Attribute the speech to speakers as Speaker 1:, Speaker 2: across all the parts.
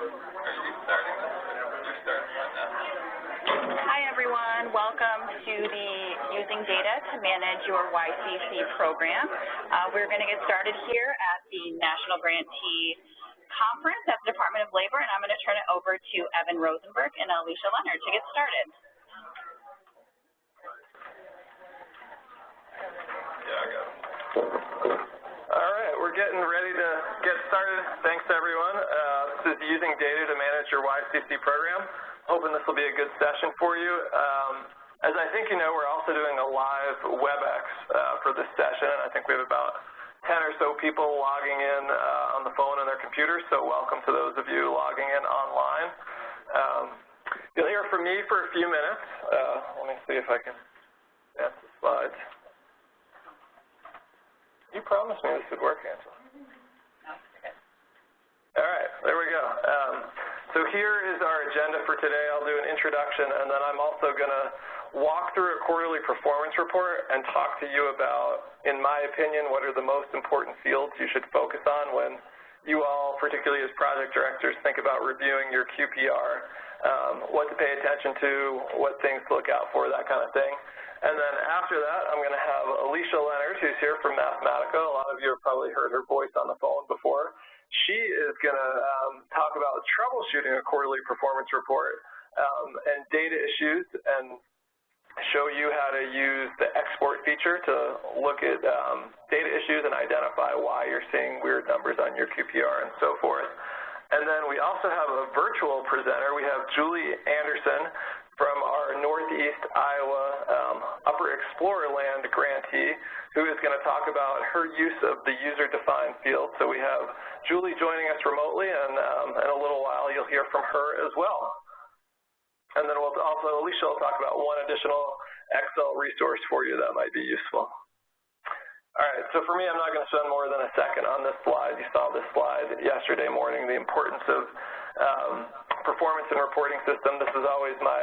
Speaker 1: Hi everyone, welcome to the Using Data to Manage Your YCC program. We're going to get started here at the National Grantee Conference at the Department of Labor, and I'm going to turn it over to Evan Rosenberg and Alicia Leonard to get started.
Speaker 2: Yeah, I got it. All right, we're getting ready to get started. Thanks, everyone. This is Using Data to Manage Your YCC program. Hoping this will be a good session for you. As I think you know, we're also doing a live WebEx for this session, and I think we have about 10 or so people logging in on the phone and their computers, so welcome to those of you logging in online. You'll hear from me for a few minutes. Let me see if I can advance the slides. You promised me this would work, Angela. All right, there we go. So here is our agenda for today. I'll do an introduction, and then I'm also going to walk through a quarterly performance report and talk to you about, in my opinion, what are the most important fields you should focus on when you all, particularly as project directors, think about reviewing your QPR, what to pay attention to, what things to look out for, that kind of thing. And then after that, I'm going to have Alicia Leonard, who's here from Mathematica. A lot of you have probably heard her voice on the phone before. She is going to talk about troubleshooting a quarterly performance report and data issues, and show you how to use the export feature to look at data issues and identify why you're seeing weird numbers on your QPR and so forth. And then we also have a virtual presenter. We have Julie Anderson from our Northeast Iowa Upper Explorer Land grantee, who is going to talk about her use of the user-defined field. So we have Julie joining us remotely, and in a little while you'll hear from her as well. And then we'll also, Alicia will talk about one additional Excel resource for you that might be useful. All right, so for me, I'm not going to spend more than a second on this slide. You saw this slide yesterday morning, the importance of performance and reporting system. This is always my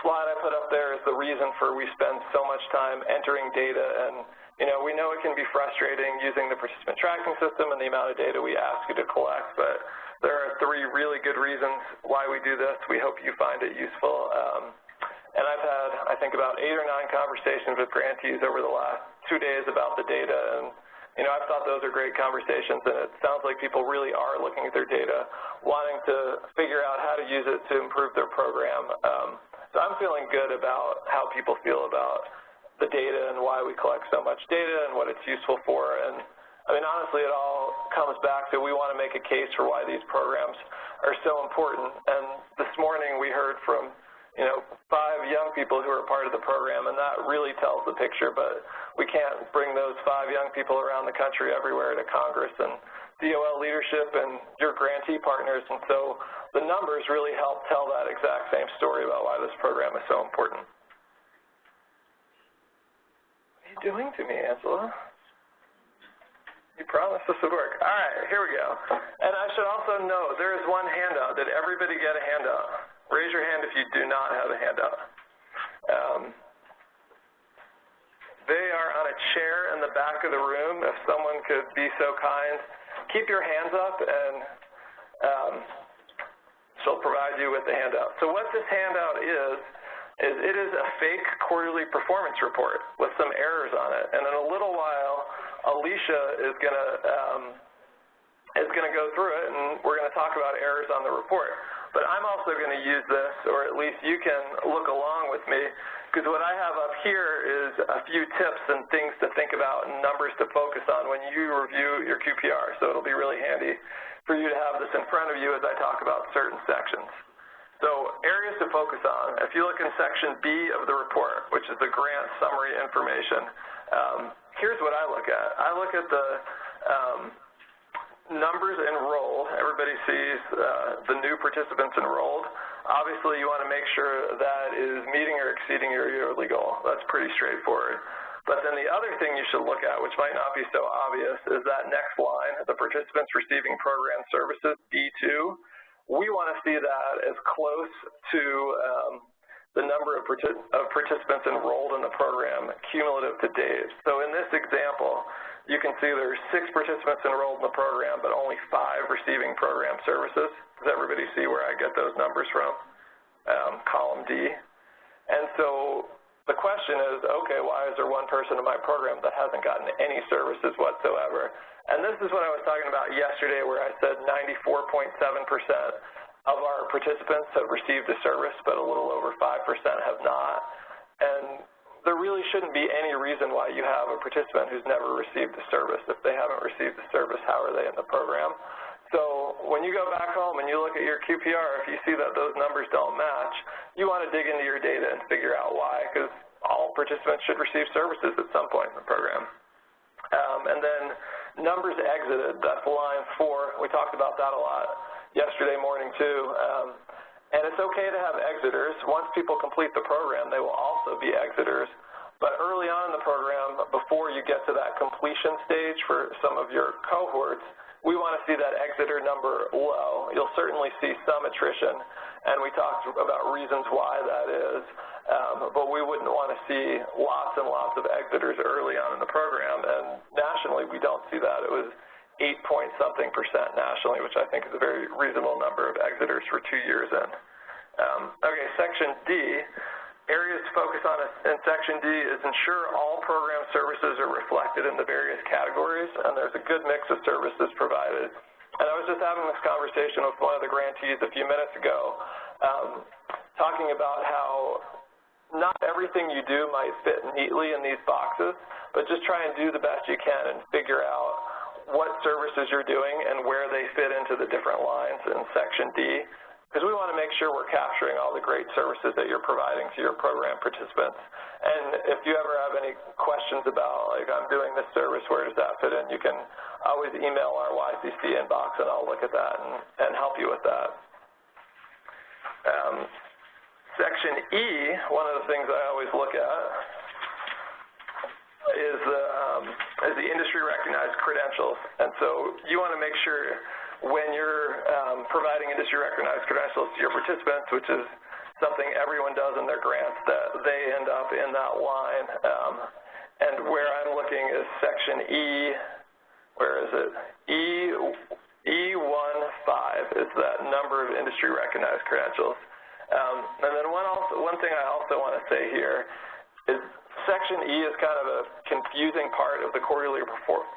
Speaker 2: slide I put up there is the reason for we spend so much time entering data. And, you know, we know it can be frustrating using the participant tracking system and the amount of data we ask you to collect, but there are 3 really good reasons why we do this. We hope you find it useful. And I've had, I think, about 8 or 9 conversations with grantees over the last 2 days about the data, and you know, I've thought those are great conversations, and it sounds like people really are looking at their data, wanting to figure out how to use it to improve their program. So I'm feeling good about how people feel about the data and why we collect so much data and what it's useful for. And I mean, honestly, it all comes back to we want to make a case for why these programs are so important. And this morning we heard from 5 young people who are part of the program, and that really tells the picture, but we can't bring those 5 young people around the country everywhere to Congress and DOL leadership and your grantee partners, and so the numbers really help tell that exact same story about why this program is so important. What are you doing to me, Angela? You promised this would work. All right, here we go. And I should also note, there is one handout. Did everybody get a handout? Raise your hand if you do not have a handout. They are on a chair in the back of the room. If someone could be so kind, keep your hands up, and she'll provide you with the handout. So what this handout is it is a fake quarterly performance report with some errors on it. And in a little while, Alicia is going to go through it, and we're going to talk about errors on the report. But I'm also going to use this, or at least you can look along with me, because what I have up here is a few tips and things to think about and numbers to focus on when you review your QPR. So it'll be really handy for you to have this in front of you as I talk about certain sections. So areas to focus on. If you look in section B of the report, which is the grant summary information, here's what I look at. I look at the numbers enrolled. Everybody sees the new participants enrolled. Obviously, you want to make sure that is meeting or exceeding your yearly goal. That's pretty straightforward. But then the other thing you should look at, which might not be so obvious, is that next line, the participants receiving program services, B2. We want to see that as close to the number of participants enrolled in the program cumulative to date. So in this example, you can see there's 6 participants enrolled in the program, but only 5 receiving program services. Does everybody see where I get those numbers from? Column D. And so the question is, okay, why is there one person in my program that hasn't gotten any services whatsoever? And this is what I was talking about yesterday, where I said 94.7% of our participants have received a service, but a little over 5% have not. And there really shouldn't be any reason why you have a participant who's never received a service. If they haven't received a service, how are they in the program? So when you go back home and you look at your QPR, if you see that those numbers don't match, you want to dig into your data and figure out why, because all participants should receive services at some point in the program. And then numbers exited, that's line 4. We talked about that a lot yesterday morning too. And it's okay to have exiters. Once people complete the program, they will also be exiters. But early on in the program, before you get to that completion stage for some of your cohorts, we want to see that exiter number low. You'll certainly see some attrition, and we talked about reasons why that is. But we wouldn't want to see lots and lots of exiters early on in the program. And nationally, we don't see that. It was 8-point-something% nationally, which I think is a very reasonable number of exiters for 2 years in. Okay, Section D, areas to focus on in Section D is ensure all program services are reflected in the various categories, and there's a good mix of services provided. And I was just having this conversation with one of the grantees a few minutes ago, talking about how not everything you do might fit neatly in these boxes, but just try and do the best you can and figure out what services you're doing and where they fit into the different lines in Section D, because we want to make sure we're capturing all the great services that you're providing to your program participants. And if you ever have any questions about, like, I'm doing this service, where does that fit in, you can always email our YCC inbox, and I'll look at that and help you with that. Section E, one of the things I always look at is the industry-recognized credentials. And so you want to make sure when you're providing industry-recognized credentials to your participants, which is something everyone does in their grants, that they end up in that line. And where I'm looking is Section E. Where is it? E15 is that number of industry-recognized credentials. And then one thing I also want to say here is Section E is kind of a confusing part of the quarterly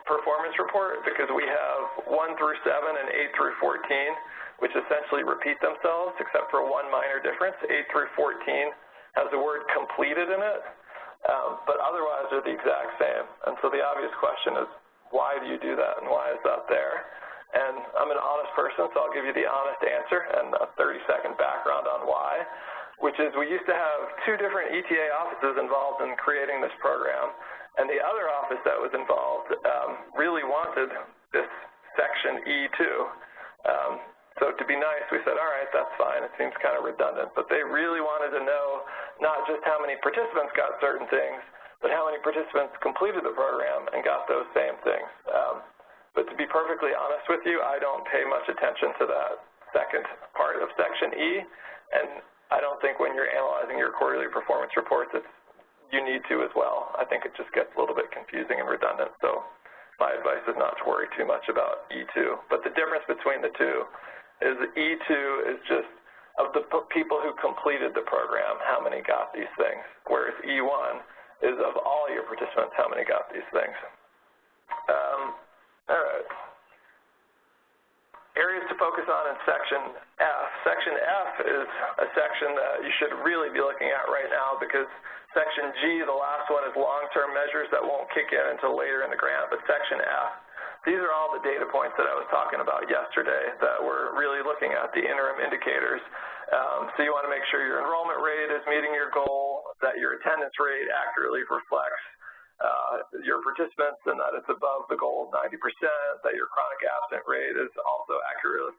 Speaker 2: performance report, because we have 1 through 7 and 8 through 14, which essentially repeat themselves except for one minor difference. 8 through 14 has the word completed in it, but otherwise they're the exact same. And so the obvious question is, why do you do that, and why is that there? And I'm an honest person, so I'll give you the honest answer and a 30-second background on why, which is we used to have 2 different ETA offices involved in creating this program, and the other office that was involved really wanted this Section E2. So to be nice, we said, all right, that's fine. It seems kind of redundant. But they really wanted to know not just how many participants got certain things, but how many participants completed the program and got those same things. But to be perfectly honest with you, I don't pay much attention to that second part of Section E, and I don't think when you're analyzing your quarterly performance reports, you need to as well. I think it just gets a little bit confusing and redundant, so my advice is not to worry too much about E2. But the difference between the two is E2 is just of the people who completed the program, how many got these things, whereas E1 is of all your participants, how many got these things. All right. Areas to focus on in Section F. Section F is a section that you should really be looking at right now, because Section G, the last one, is long-term measures that won't kick in until later in the grant. But Section F, these are all the data points that I was talking about yesterday that we're really looking at, the interim indicators. So you want to make sure your enrollment rate is meeting your goal, that your attendance rate accurately reflects your participants and that it's above the goal of 90%, that your chronic absent rate is also accurately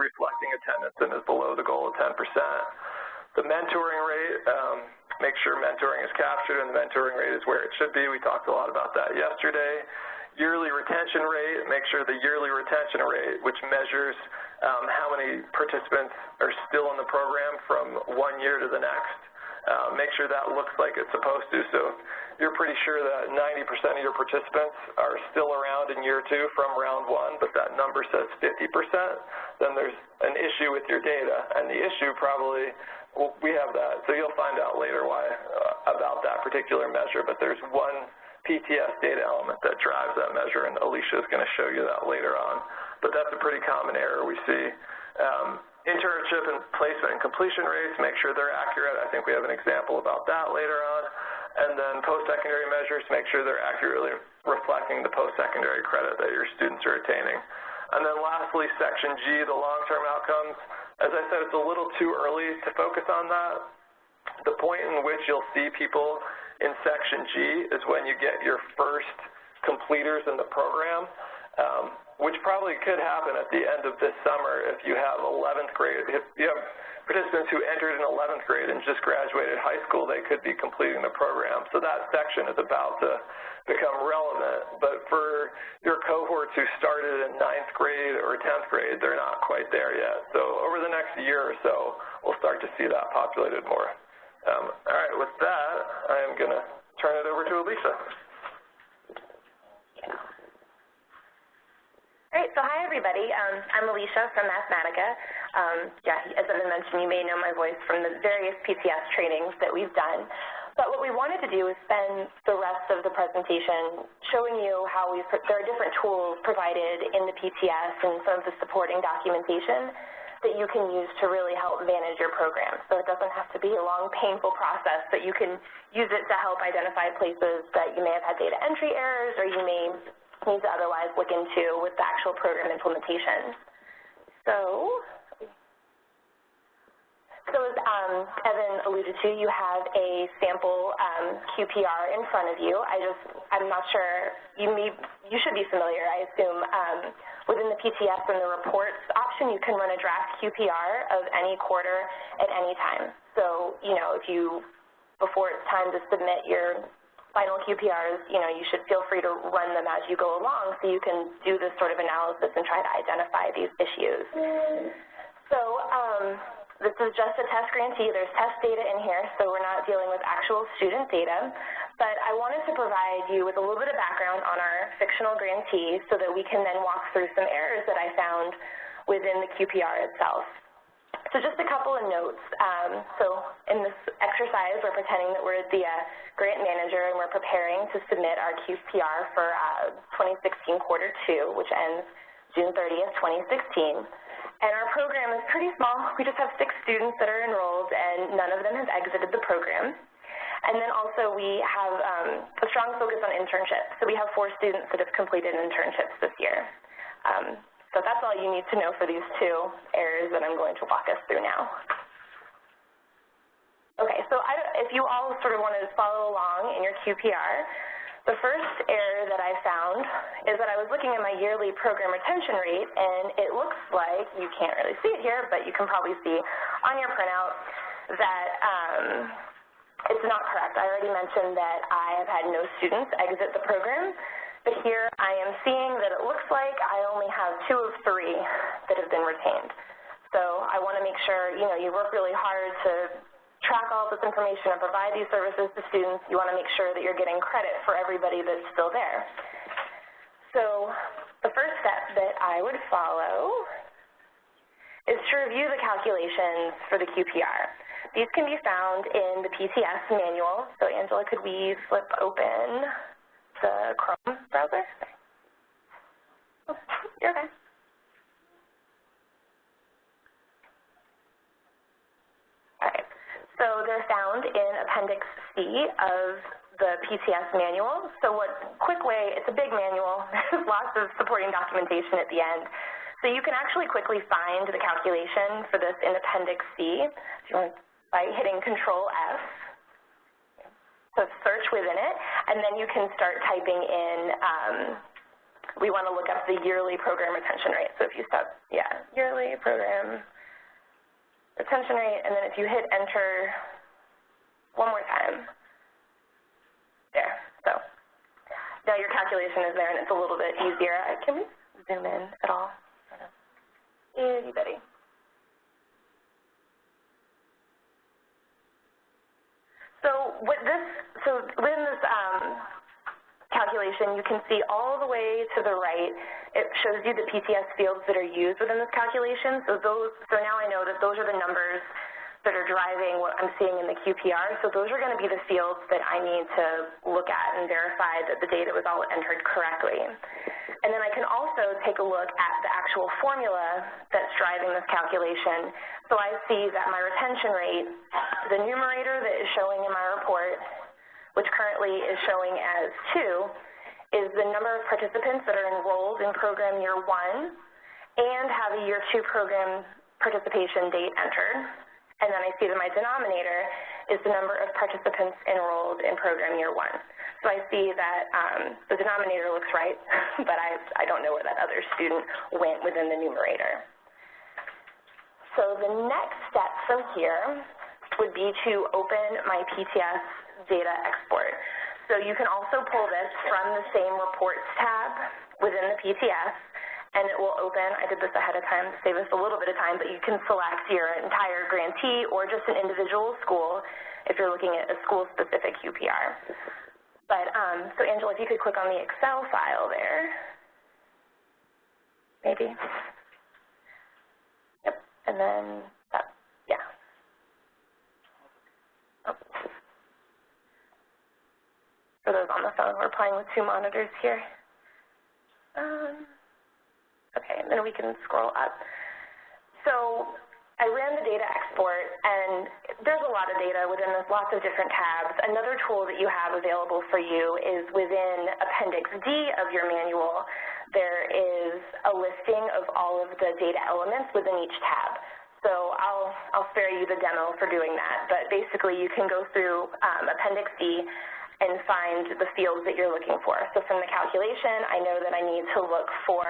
Speaker 2: reflecting attendance and is below the goal of 10%. The mentoring rate, make sure mentoring is captured and the mentoring rate is where it should be. We talked a lot about that yesterday. Yearly retention rate, make sure the yearly retention rate, which measures how many participants are still in the program from 1 year to the next, make sure that looks like it's supposed to. So you're pretty sure that 90% of your participants are still around in year 2 from round 1, but that number says 50%, then there's an issue with your data. And the issue probably, well, we have that, so you'll find out later why about that particular measure, but there's one PTS data element that drives that measure, and Alicia is going to show you that later on. But that's a pretty common error we see. Internship and placement and completion rates, make sure they're accurate. I think we have an example about that later on. And then post-secondary measures, make sure they're accurately reflecting the post-secondary credit that your students are attaining. And then lastly, Section G, the long-term outcomes. As I said, it's a little too early to focus on that. The point in which you'll see people in Section G is when you get your first completers in the program, which probably could happen at the end of this summer if you have 11th grade. If you have participants who entered in 11th grade and just graduated high school, they could be completing the program. So that section is about to become relevant. But for your cohorts who started in 9th grade or 10th grade, they're not quite there yet. So over the next year or so, we'll start to see that populated more. All right, with that, I am going to turn it over to Alicia.
Speaker 3: All right, so hi everybody. I'm Alicia from Mathematica. As I mentioned, you may know my voice from the various PTS trainings that we've done. But what we wanted to do is spend the rest of the presentation showing you how there are different tools provided in the PTS and some of the supporting documentation that you can use to really help manage your program. So it doesn't have to be a long, painful process, but you can use it to help identify places that you may have had data entry errors or you may need to otherwise look into with the actual program implementation. So as Evan alluded to, you have a sample QPR in front of you. I'm not sure, you should be familiar, I assume. Within the PTS and the reports option, you can run a draft QPR of any quarter at any time. So, before it's time to submit your final QPRs, you should feel free to run them as you go along so you can do this sort of analysis and try to identify these issues. So this is just a test grantee. There's test data in here, so we're not dealing with actual student data. But I wanted to provide you with a little bit of background on our fictional grantee so that we can then walk through some errors that I found within the QPR itself. So just a couple of notes. So in this exercise, we're pretending that we're the grant manager and we're preparing to submit our QPR for 2016 quarter 2, which ends June 30th, 2016. And our program is pretty small. We just have 6 students that are enrolled, and none of them have exited the program. And then also we have a strong focus on internships. So we have 4 students that have completed internships this year. So that's all you need to know for these 2 errors that I'm going to walk us through now. Okay, so if you all sort of want to follow along in your QPR, the first error that I found is that I was looking at my yearly program retention rate, and it looks like, you can't really see it here, but you can probably see on your printout that it's not correct. I already mentioned that I have had no students exit the program, but here I am seeing that it looks like I only have 2 of 3 that have been retained. So I want to make sure, you work really hard to track all this information and provide these services to students. You want to make sure that you're getting credit for everybody that's still there. So the first step that I would follow is to review the calculations for the QPR. These can be found in the PTS manual. So Angela, could we flip open the Chrome browser? Oh, you're okay. All right. So they're found in Appendix C of the PTS manual. So quick way, it's a big manual. There's lots of supporting documentation at the end. So you can actually quickly find the calculation for this in Appendix C if you want, by hitting Control F. So search within it, and then you can start typing in, we want to look up the yearly program retention rate. So if you start, yearly program retention rate, and then if you hit enter one more time, there. So now your calculation is there, and it's a little bit easier. Can we zoom in at all? Anybody? within this calculation, you can see all the way to the right, it shows you the PTS fields that are used within this calculation. So now I know that those are the numbers that are driving what I'm seeing in the QPR. So those are going to be the fields that I need to look at and verify that the data was all entered correctly. And then I can also take a look at the actual formula that's driving this calculation. So I see that my retention rate, the numerator that is showing in my report, which currently is showing as 2, is the number of participants that are enrolled in program year 1 and have a year 2 program participation date entered. And then I see that my denominator is the number of participants enrolled in program year 1. So I see that the denominator looks right, but I don't know where that other student went within the numerator. So the next step from here would be to open my PTS Data Export. So you can also pull this from the same Reports tab within the PTS, and it will open. I did this ahead of time to save us a little bit of time, but you can select your entire grantee or just an individual school if you're looking at a school-specific QPR. But, so Angela, if you could click on the Excel file there, maybe. Yep, and then, yeah. Oh. For those on the phone, we're playing with 2 monitors here. Okay, and then we can scroll up. So I ran the data export, and there's a lot of data within this, lots of different tabs. Another tool that you have available for you is within Appendix D of your manual. There is a listing of all of the data elements within each tab. So I'll spare you the demo for doing that, but basically you can go through Appendix D and find the fields that you're looking for. So from the calculation, I know that I need to look for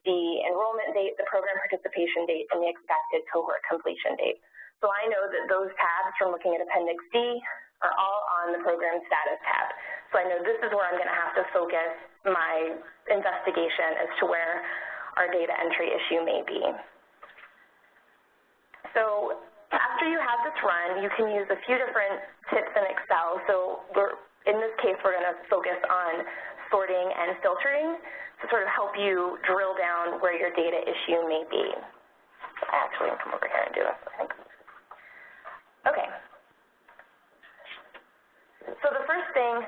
Speaker 3: the enrollment date, the program participation date, and the expected cohort completion date. So I know that those tabs from looking at Appendix D are all on the program status tab. So I know this is where I'm going to have to focus my investigation as to where our data entry issue may be. So after you have this run, you can use a few different tips in Excel. So in this case, we're going to focus on sorting and filtering to sort of help you drill down where your data issue may be. I actually can come over here and do this, I think. Okay. So the first thing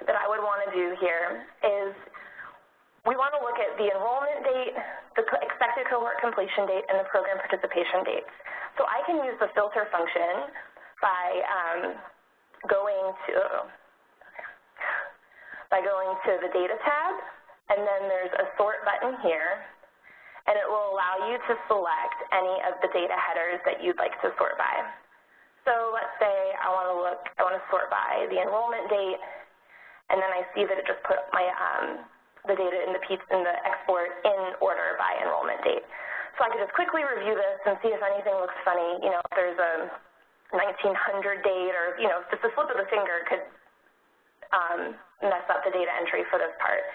Speaker 3: that I would want to do here is we want to look at the enrollment date, the expected cohort completion date, and the program participation dates. So I can use the filter function by going to the data tab, and then there's a sort button here, and it will allow you to select any of the data headers that you'd like to sort by. So let's say I want to sort by the enrollment date, and then I see that it just put my the data in the export in order by enrollment date. So I could just quickly review this and see if anything looks funny. You know, if there's a 1900 date, or just a slip of the finger could mess up the data entry for this part.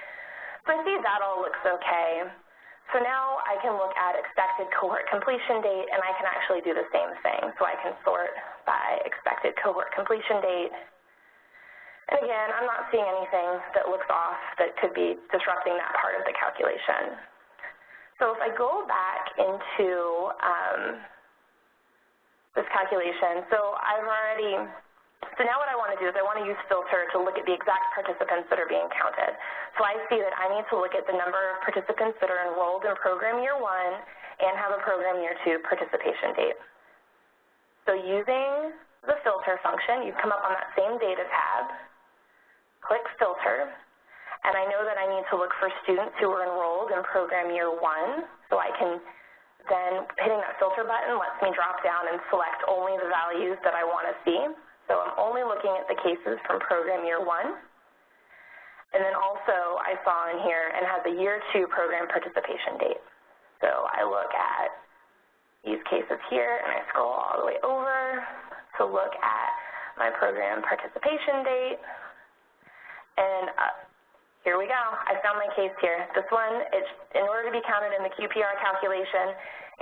Speaker 3: So I see that all looks okay. So now I can look at expected cohort completion date, and I can actually do the same thing. So I can sort by expected cohort completion date. And again, I'm not seeing anything that looks off that could be disrupting that part of the calculation. So if I go back into this calculation, so now what I want to do is I want to use filter to look at the exact participants that are being counted. So I see that I need to look at the number of participants that are enrolled in program year 1 and have a program year 2 participation date. So using the filter function, you come up on that same data tab, click filter, and I know that I need to look for students who are enrolled in program year 1. So I can then, hitting that filter button lets me drop down and select only the values that I want to see. So I'm only looking at the cases from program year 1. And then also I saw in here and has a year 2 program participation date. So I look at these cases here and I scroll all the way over to look at my program participation date. And here we go. I found my case here. This one, in order to be counted in the QPR calculation,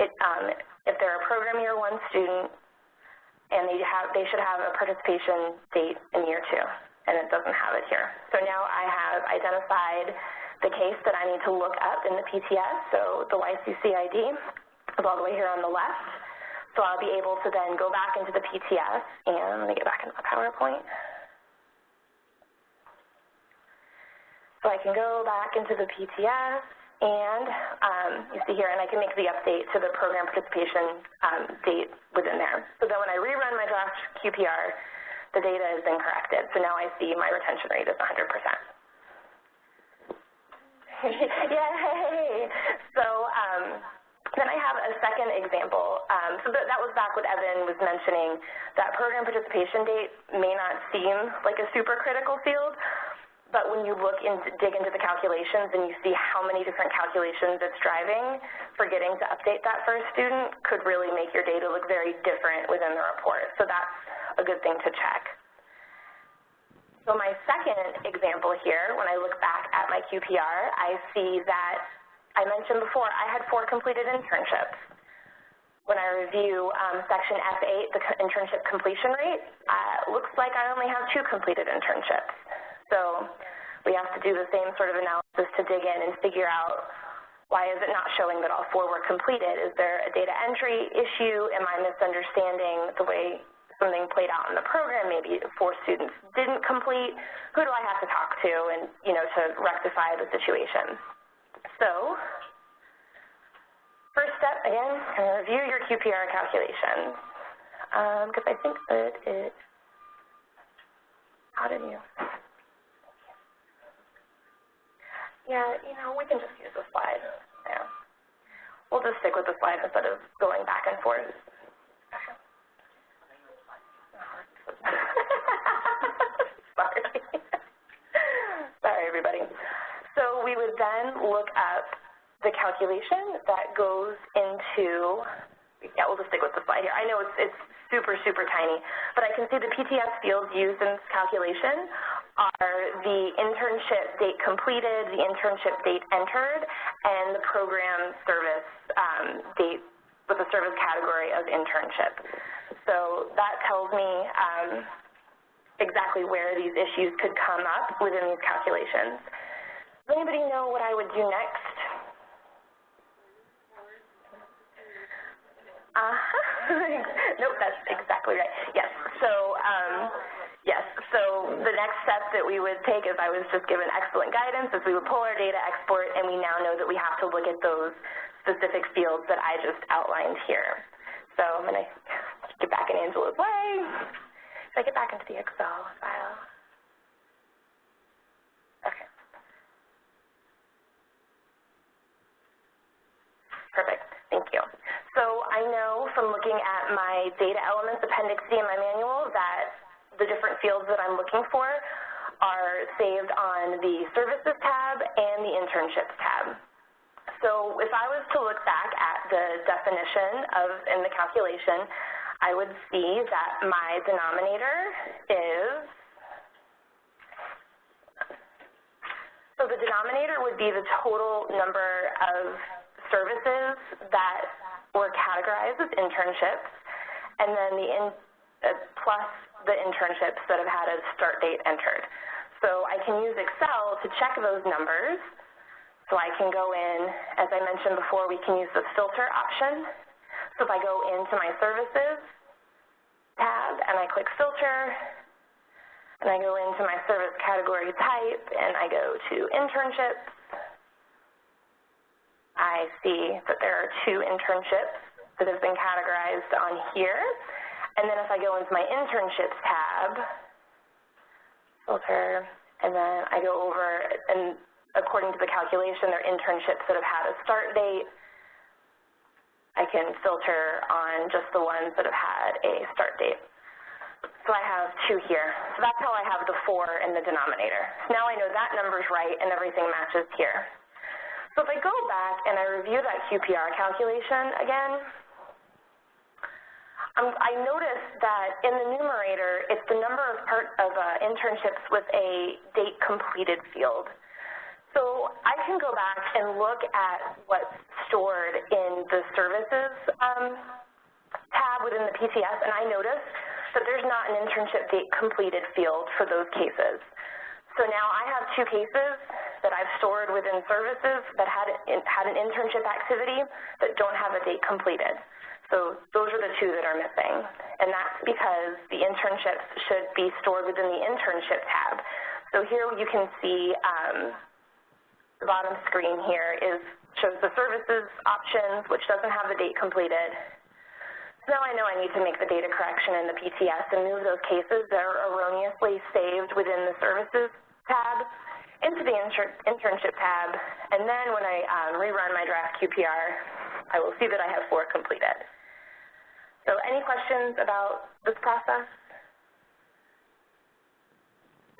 Speaker 3: if they're a program year 1 student, and they should have a participation date in year 2, and it doesn't have it here. So now I have identified the case that I need to look up in the PTS, so the YCC ID is all the way here on the left. So I'll be able to then go back into the PTS, and let me get back into my PowerPoint. So I can go back into the PTS, and you see here, and I can make the update to the program participation date within there. So then when I rerun my draft QPR, the data has been corrected. So now I see my retention rate is 100%. Yay! So then I have a second example. So that was back what Evan was mentioning, that program participation date may not seem like a super critical field, but when you dig into the calculations and you see how many different calculations it's driving, forgetting to update that for a student could really make your data look very different within the report. So that's a good thing to check. So my second example here, when I look back at my QPR, I see that I mentioned before I had 4 completed internships. When I review section F8, the internship completion rate, looks like I only have 2 completed internships. So we have to do the same sort of analysis to dig in and figure out why is it not showing that all 4 were completed? Is there a data entry issue? Am I misunderstanding the way something played out in the program? Maybe 4 students didn't complete. Who do I have to talk to and, to rectify the situation? So first step, again, review your QPR calculations. Because I think that how did you? Yeah, we can just use the slide. Yeah. We'll just stick with the slide instead of going back and forth. Sorry. Sorry, everybody. So we would then look up the calculation that goes into, we'll just stick with the slide here. I know it's super, super tiny, but I can see the PTS fields used in this calculation are the internship date completed, the internship date entered, and the program service date with the service category of internship. So that tells me exactly where these issues could come up within these calculations. Does anybody know what I would do next? Nope, that's exactly right. Yes. So the next step that we would take, as I was just given excellent guidance, is we would pull our data export, and we now know that we have to look at those specific fields that I just outlined here. So I'm going to get back in Angela's way. If I get back into the Excel file. Okay. Perfect. Thank you. So I know from looking at my data elements appendix C in my manual that the different fields that I'm looking for are saved on the Services tab and the Internships tab. So if I was to look back at the definition in the calculation, I would see that my denominator is, so the denominator would be the total number of services that were categorized as internships, and then plus the internships that have had a start date entered. So I can use Excel to check those numbers. So I can go in, as I mentioned before, we can use the filter option. So if I go into my services tab and I click filter, and I go into my service category type and I go to internships, I see that there are 2 internships that have been categorized on here. And then if I go into my internships tab, filter, and then I go over, and according to the calculation, they're internships that have had a start date, I can filter on just the ones that have had a start date. So I have 2 here. So that's how I have the 4 in the denominator. So now I know that number's right and everything matches here. So if I go back and I review that QPR calculation again, I noticed that in the numerator, it's the number of internships with a date completed field. So I can go back and look at what's stored in the Services tab tab within the PTS, and I noticed that there's not an internship date completed field for those cases. So now I have 2 cases that I've stored within services that had an internship activity that don't have a date completed. So those are the 2 that are missing. And that's because the internships should be stored within the internship tab. So here you can see the bottom screen here shows the services options, which doesn't have the date completed. So now I know I need to make the data correction in the PTS and move those cases that are erroneously saved within the services tab into the internship tab, and then when I rerun my draft QPR, I will see that I have 4 completed. So any questions about this process?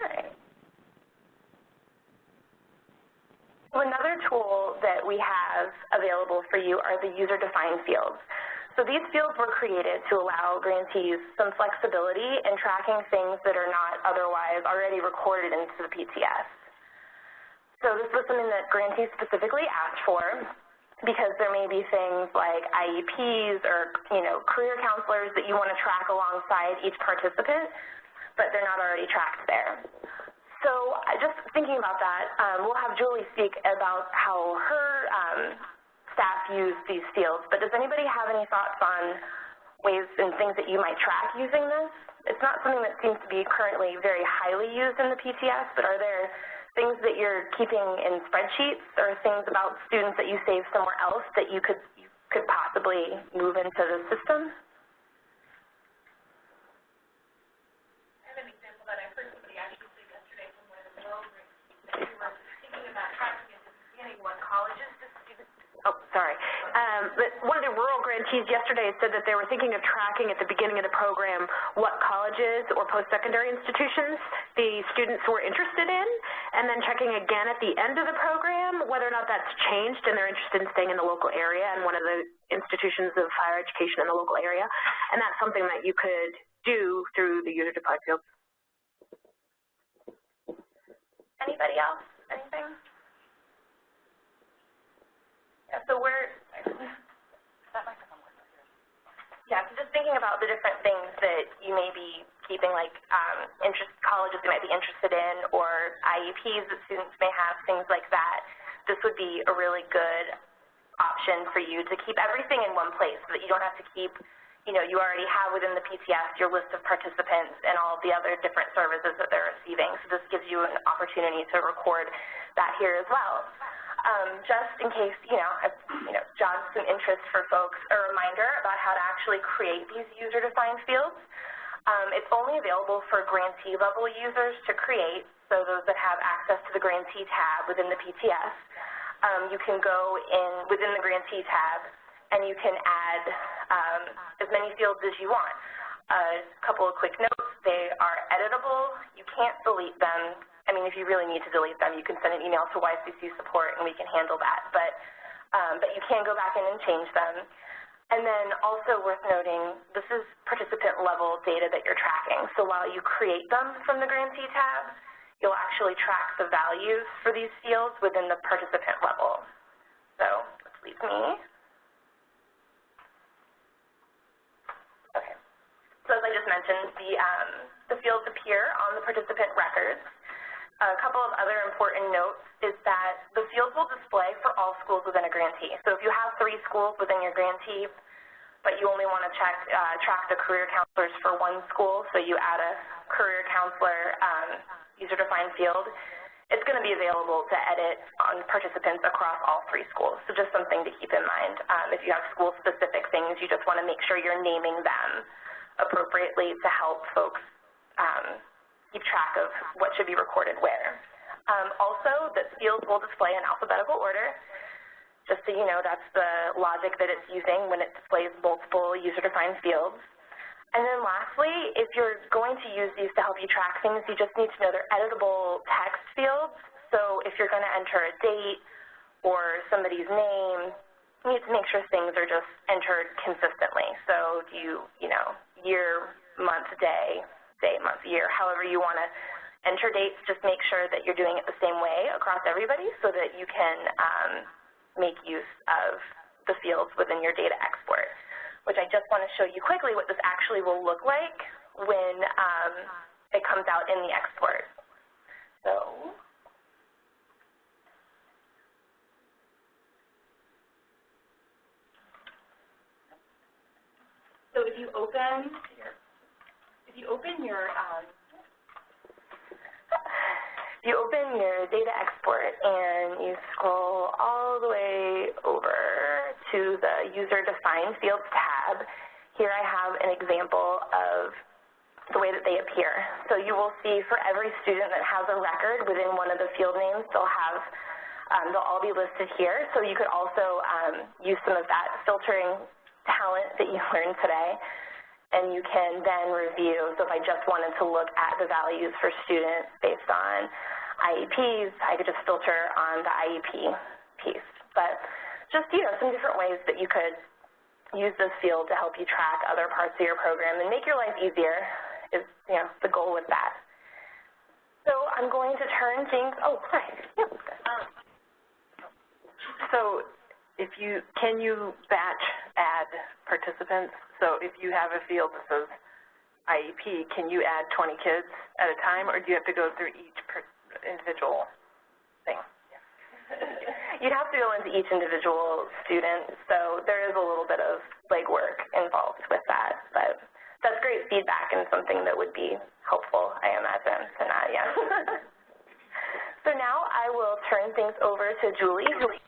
Speaker 3: All right. So another tool that we have available for you are the user-defined fields. So these fields were created to allow grantees some flexibility in tracking things that are not otherwise already recorded into the PTS. So this was something that grantees specifically asked for because there may be things like IEPs or, career counselors that you want to track alongside each participant, but they're not already tracked there. So just thinking about that, we'll have Julie speak about how her staff use these fields, but does anybody have any thoughts on ways and things that you might track using this? It's not something that seems to be currently very highly used in the PTS, but are there things that you're keeping in spreadsheets or things about students that you save somewhere else that you could possibly move into the system?
Speaker 4: I have an example that I heard somebody actually say yesterday from one of the rural groups that we were thinking about tracking at the beginning what colleges the students.
Speaker 5: Oh, sorry. One of the rural grantees yesterday said that they were thinking of tracking at the beginning of the program what colleges or post-secondary institutions the students were interested in, and then checking again at the end of the program whether or not that's changed and they're interested in staying in the local area and one of the institutions of higher education in the local area. And that's something that you could do through the user-defined fields.
Speaker 3: Anybody else? Anything? Yeah, so so just thinking about the different things that you may be keeping, like colleges you might be interested in, or IEPs that students may have, things like that. This would be a really good option for you to keep everything in one place so that you don't have to keep, you already have within the PTS your list of participants and all the other different services that they're receiving. So this gives you an opportunity to record that here as well. Just in case, jogs some interest for folks, a reminder about how to actually create these user-defined fields. It's only available for grantee-level users to create, so those that have access to the grantee tab within the PTS. You can go within the grantee tab, and you can add as many fields as you want. A couple of quick notes: they are editable. You can't delete them. I mean, if you really need to delete them, you can send an email to YCC support and we can handle that. But you can go back in and change them. And then also worth noting, this is participant-level data that you're tracking. So while you create them from the grantee tab, you'll actually track the values for these fields within the participant level. So this leaves me. Okay. So as I just mentioned, the fields appear on the participant records. A couple of other important notes is that the fields will display for all schools within a grantee. So if you have 3 schools within your grantee, but you only want to track the career counselors for 1 school, so you add a career counselor user-defined field, it's going to be available to edit on participants across all 3 schools. So just something to keep in mind. If you have school-specific things, you just want to make sure you're naming them appropriately to help folks keep track of what should be recorded where. Also, the fields will display in alphabetical order. Just so you know, that's the logic that it's using when it displays multiple user-defined fields. And then lastly, if you're going to use these to help you track things, you just need to know they're editable text fields. So if you're going to enter a date or somebody's name, you need to make sure things are just entered consistently. So do you year, month, day, month, year, however you want to enter dates, just make sure that you're doing it the same way across everybody so that you can make use of the fields within your data export. which I just want to show you quickly what this actually will look like when it comes out in the export. So if you open your data export and you scroll all the way over to the user-defined fields tab, here I have an example of the way that they appear. So you will see for every student that has a record within one of the field names, they'll all be listed here. So you could also use some of that filtering talent that you learned today, and you can then review. So if I just wanted to look at the values for students based on IEPs, I could just filter on the IEP piece. But just, some different ways that you could use this field to help you track other parts of your program and make your life easier is, the goal with that. So I'm going to turn things,
Speaker 5: So can you batch add participants? So if you have a field that says IEP, can you add 20 kids at a time, or do you have to go through each individual thing?
Speaker 3: You'd have to go into each individual student, so there is a little bit of legwork involved with that, but that's great feedback and something that would be helpful, I imagine, to Nadia. So now I will turn things over to Julie, who will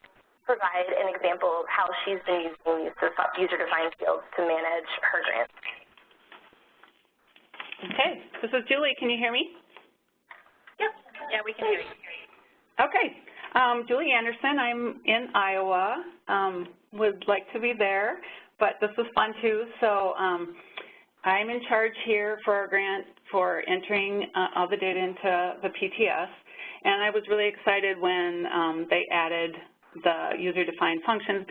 Speaker 3: provide an example of how she's been using these user-defined fields to manage her grants.
Speaker 6: Okay, this is Julie. Can you hear me?
Speaker 3: Yep. Yeah, we can hear you.
Speaker 6: Okay. Julie Anderson. I'm in Iowa. Would like to be there, but this is fun too. So I'm in charge here for our grant for entering all the data into the PTS, and I was really excited when they added the user-defined functions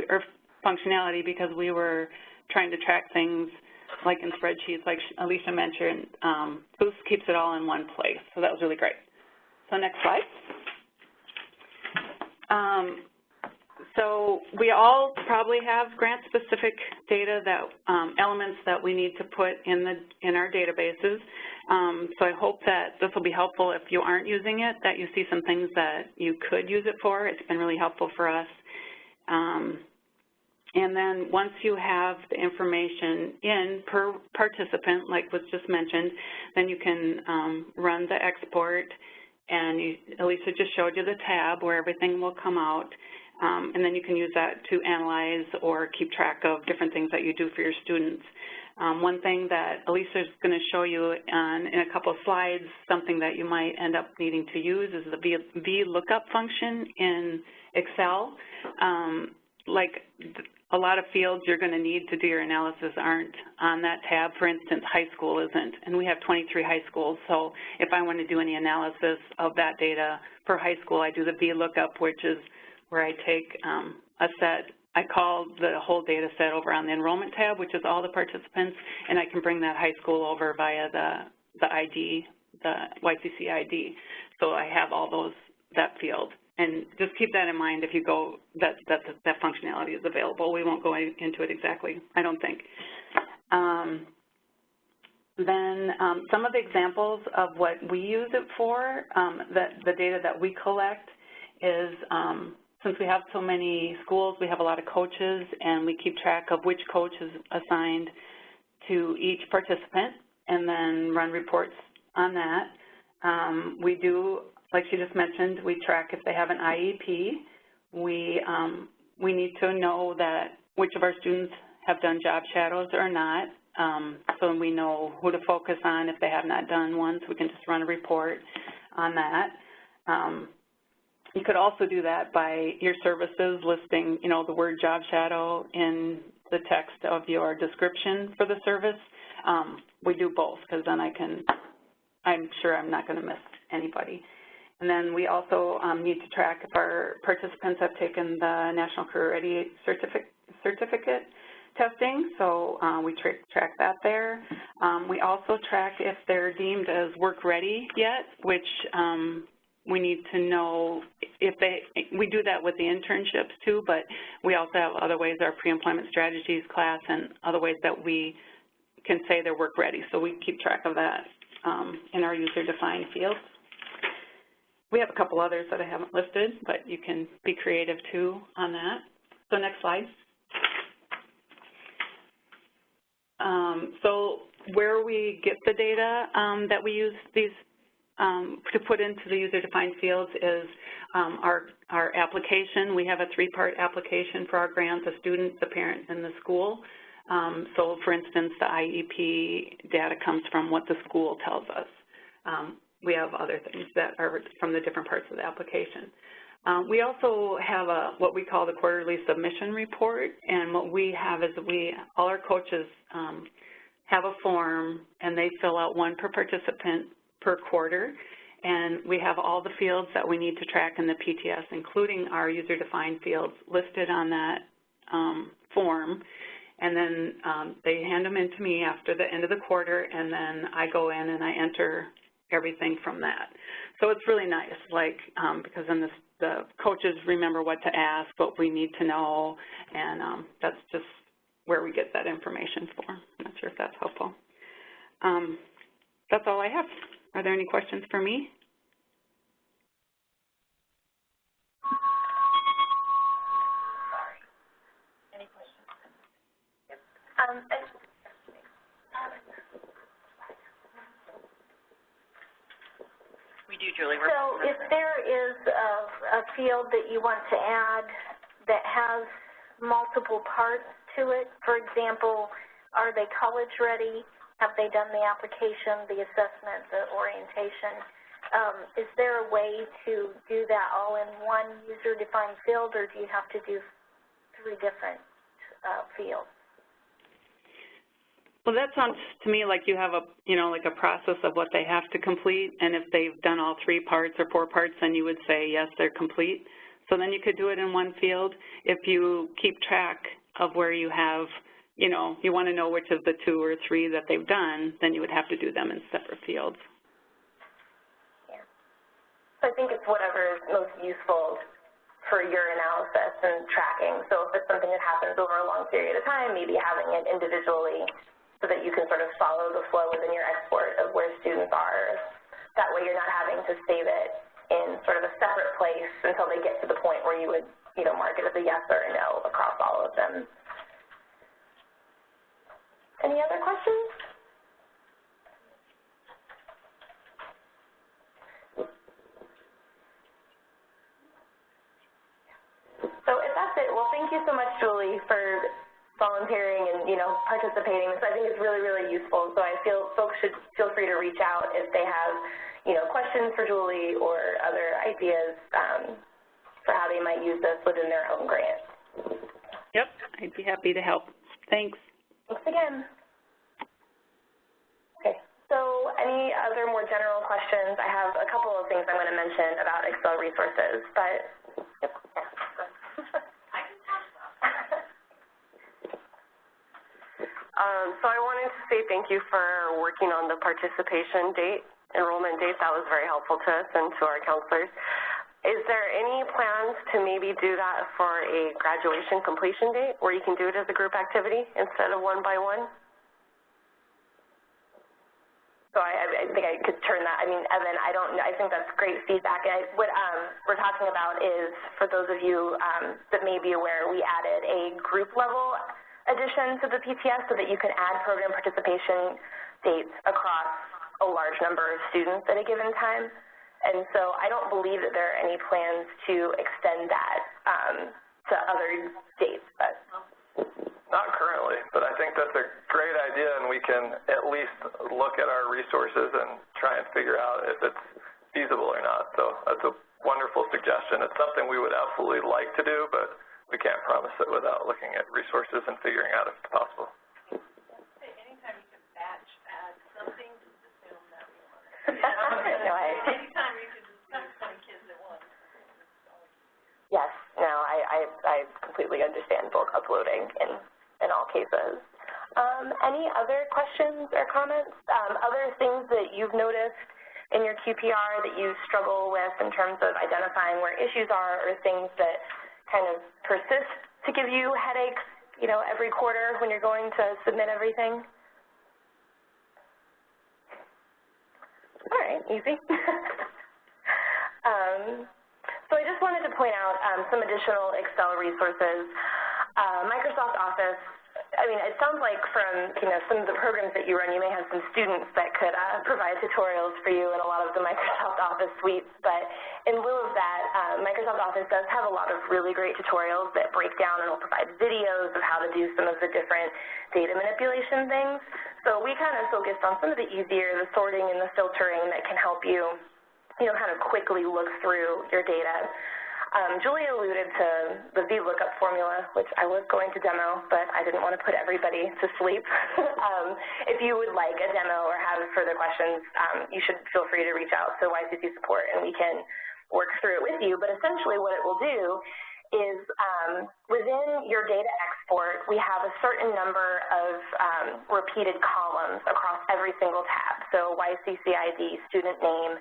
Speaker 6: or functionality because we were trying to track things like in spreadsheets, like Alicia mentioned. Boost keeps it all in one place, so that was really great. So next slide. So we all probably have grant-specific data that elements that we need to put in our databases. So I hope that this will be helpful if you aren't using it, that you see some things that you could use it for. It's been really helpful for us. And then once you have the information in per participant, like was just mentioned, then you can run the export, and Elisa just showed you the tab where everything will come out. And then you can use that to analyze or keep track of different things that you do for your students. One thing that Elisa is going to show you in a couple of slides, something that you might end up needing to use is the VLOOKUP function in Excel. Like a lot of fields you're going to need to do your analysis aren't on that tab. For instance, high school isn't, and we have 23 high schools. So if I want to do any analysis of that data for high school, I do the VLOOKUP, which is where I take a set, I call the whole data set over on the enrollment tab, which is all the participants, and I can bring that high school over via the ID, the YCC ID. So I have all that field. And just keep that in mind if you go, that functionality is available. We won't go into it exactly, I don't think. Then some of the examples of what we use it for, the data that we collect is, since we have so many schools, we have a lot of coaches, and we keep track of which coach is assigned to each participant and then run reports on that. We do, like she just mentioned, we track if they have an IEP. We need to know that which of our students have done job shadows or not, so we know who to focus on. If they have not done one, so we can just run a report on that. You could also do that by your services listing, the word job shadow in the text of your description for the service. We do both because then I'm sure I'm not going to miss anybody. And then we also need to track if our participants have taken the National Career Ready certificate testing, so we track that there. We also track if they're deemed as work ready yet, which we need to know if we do that with the internships too, but we also have other ways, our pre-employment strategies class and other ways that we can say they're work ready. So we keep track of that in our user-defined fields. We have a couple others that I haven't listed, but you can be creative too on that. So next slide. So where we get the data that we use these to put into the user-defined fields is our application. We have a three-part application for our grant, the student, the parent, and the school. So for instance, the IEP data comes from what the school tells us. We have other things that are from the different parts of the application. We also have what we call the quarterly submission report, and what we have is all our coaches have a form, and they fill out one per participant per quarter, and we have all the fields that we need to track in the PTS, including our user-defined fields listed on that form, and then they hand them in to me after the end of the quarter, and then I go in and I enter everything from that. So it's really nice, like, because then the coaches remember what to ask, what we need to know, and that's just where we get that information for. I'm not sure if that's helpful. That's all I have. Are there any questions for me?
Speaker 1: Any questions?
Speaker 3: Yep.
Speaker 1: We do, Julie.
Speaker 4: So if there is a field that you want to add that has multiple parts to it, for example, are they college ready? Have they done the application, the assessment, the orientation? Is there a way to do that all in one user-defined field, or do you have to do 3 different fields?
Speaker 6: Well, that sounds to me like you have like a process of what they have to complete, and if they've done all 3 parts or 4 parts, then you would say, yes, they're complete. So then you could do it in one field. If you keep track of where you have, you want to know which of the 2 or 3 that they've done, then you would have to do them in separate fields.
Speaker 3: Yeah. So I think it's whatever is most useful for your analysis and tracking. So if it's something that happens over a long period of time, maybe having it individually so that you can sort of follow the flow within your export of where students are. That way you're not having to save it in sort of a separate place until they get to the point where you would, mark it as a yes or a no across all of them. Any other questions? So if that's it, well, thank you so much, Julie, for volunteering and, participating. So I think it's really, really useful. So I feel folks should feel free to reach out if they have, questions for Julie or other ideas for how they might use this within their own grant.
Speaker 6: Yep, I'd be happy to help. Thanks.
Speaker 3: Thanks again. Okay, so any other more general questions? I have a couple of things I'm going to mention about Excel resources, but yep.
Speaker 7: So I wanted to say thank you for working on the participation date, enrollment date. That was very helpful to us and to our counselors. Is there any plans to maybe do that for a graduation completion date where you can do it as a group activity instead of 1 by 1?
Speaker 3: So I think I could turn that. I mean, Evan, I think that's great feedback. What we're talking about is, for those of you that may be aware, we added a group level addition to the PTS so that you can add program participation dates across a large number of students at a given time. And so I don't believe that there are any plans to extend that to other dates. But
Speaker 2: not currently, but I think that's a great idea, and we can at least look at our resources and try and figure out if it's feasible or not. So that's a wonderful suggestion. It's something we would absolutely like to do, but we can't promise it without looking at resources and figuring out if it's possible.
Speaker 4: Anytime you can batch add something, just assume that we want it. Anytime you can just do 20 kids at once.
Speaker 3: Yes, no, I completely understand bulk uploading in all cases. Any other questions or comments? Other things that you've noticed in your QPR that you struggle with in terms of identifying where issues are or things that kind of persist to give you headaches, you know, every quarter when you're going to submit everything? All right, easy. So I just wanted to point out some additional Excel resources. Microsoft Office, I mean, it sounds like from, you know, some of the programs that you run, you may have some students that could provide tutorials for you in a lot of the Microsoft Office suites, but in lieu of that, Microsoft Office does have a lot of really great tutorials that break down and will provide videos of how to do some of the different data manipulation things. So we kind of focused on some of the easier, the sorting and the filtering that can help you, you know, kind of quickly look through your data. Julie alluded to the VLOOKUP formula, which I was going to demo, but I didn't want to put everybody to sleep. If you would like a demo or have further questions, you should feel free to reach out to YCC support and we can work through it with you. But essentially what it will do is within your data export, we have a certain number of repeated columns across every single tab. So YCC ID, student name,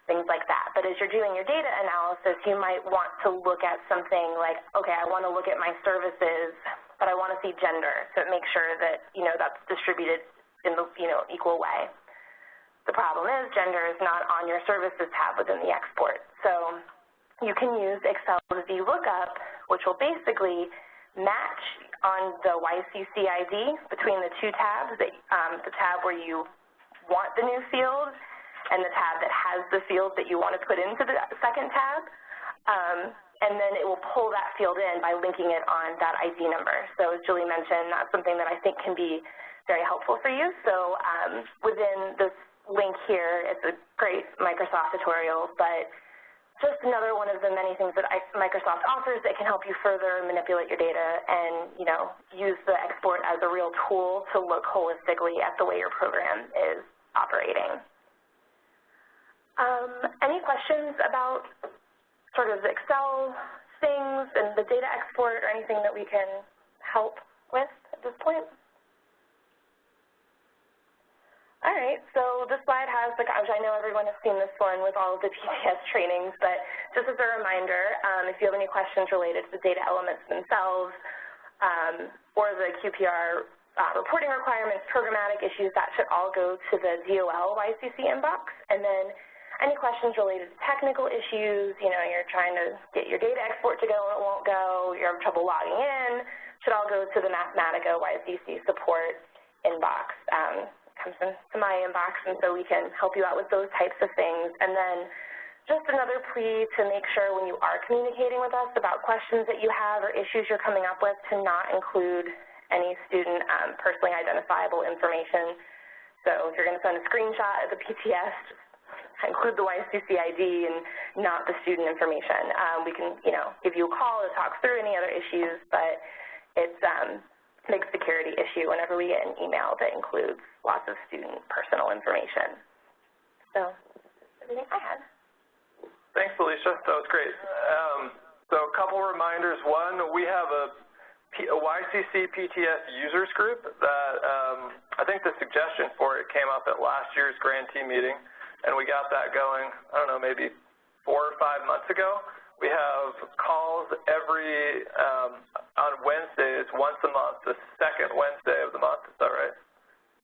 Speaker 3: things like that. But as you're doing your data analysis, you might want to look at something like, okay, I want to look at my services, but I want to see gender to make sure that, you know, that's distributed in the, you know, equal way. The problem is gender is not on your services tab within the export. So you can use Excel's VLOOKUP, which will basically match on the YCC ID between the two tabs, the tab where you want the new field and the tab that has the field that you want to put into the second tab, and then it will pull that field in by linking it on that ID number. So as Julie mentioned, that's something that I think can be very helpful for you. So within this link here, it's a great Microsoft tutorial, but just another one of the many things that Microsoft offers that can help you further manipulate your data and, you know, use the export as a real tool to look holistically at the way your program is operating. Any questions about sort of the Excel things and the data export or anything that we can help with at this point? All right, so this slide has, like, I know everyone has seen this one with all of the PTS trainings, but just as a reminder, if you have any questions related to the data elements themselves or the QPR reporting requirements, programmatic issues, that should all go to the DOL YCC inbox. And then any questions related to technical issues, you know, you're trying to get your data export to go and it won't go, you're having trouble logging in, should all go to the Mathematica YCC support inbox. Comes into my inbox, and so we can help you out with those types of things. And then just another plea to make sure when you are communicating with us about questions that you have or issues you're coming up with to not include any student personally identifiable information. So if you're going to send a screenshot of the PTS, include the YCC ID and not the student information. We can, you know, give you a call to talk through any other issues, but it's a big security issue whenever we get an email that includes lots of student personal information. So everything I had.
Speaker 2: Thanks, Alicia. That was great. So a couple reminders. One, we have a YCC PTS users group that I think the suggestion for it came up at last year's Grantee meeting, and we got that going, I don't know, maybe 4 or 5 months ago. We have calls every, on Wednesdays, once a month, the second Wednesday of the month. Is that right?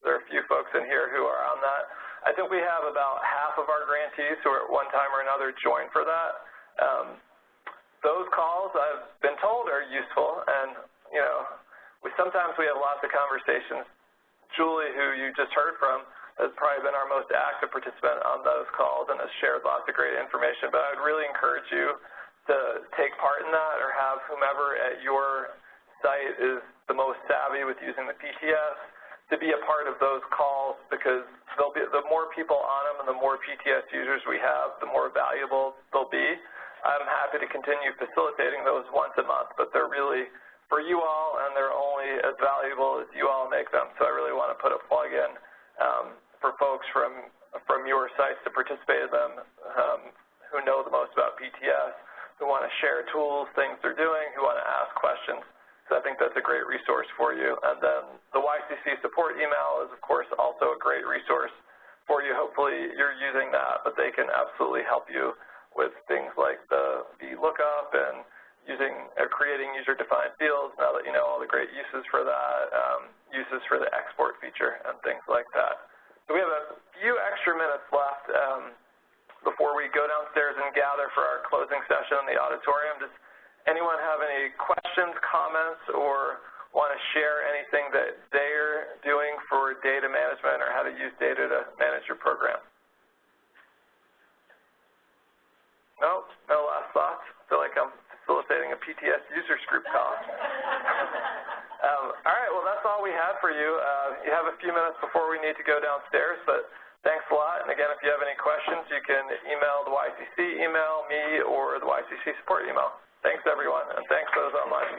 Speaker 2: There are a few folks in here who are on that. I think we have about half of our grantees who are at one time or another joined for that. Those calls, I've been told, are useful, and, you know, sometimes we have lots of conversations. Julie, who you just heard from, has probably been our most active participant on those calls and has shared lots of great information. But I would really encourage you to take part in that or have whomever at your site is the most savvy with using the PTS to be a part of those calls, because they'll be, the more people on them and the more PTS users we have, the more valuable they'll be. I'm happy to continue facilitating those once a month, but they're really for you all, and they're only as valuable as you all make them. So I really want to put a plug in for folks from your sites to participate in them, who know the most about PTS, who want to share tools, things they're doing, who want to ask questions. So I think that's a great resource for you. And then the YCC support email is, of course, also a great resource for you. Hopefully you're using that, but they can absolutely help you with things like the lookup and creating user-defined fields, now that you know all the great uses for that, uses for the export feature and things like that. So we have a few extra minutes left before we go downstairs and gather for our closing session in the auditorium. Does anyone have any questions, comments, or want to share anything that they're doing for data management or how to use data to manage your program? No? No last thoughts? I feel like I'm facilitating a PTS users group call. All right, well, that's all we have for you. You have a few minutes before we need to go downstairs, but thanks a lot. And again, if you have any questions, you can email the YCC email, me, or the YCC support email. Thanks, everyone, and thanks those online.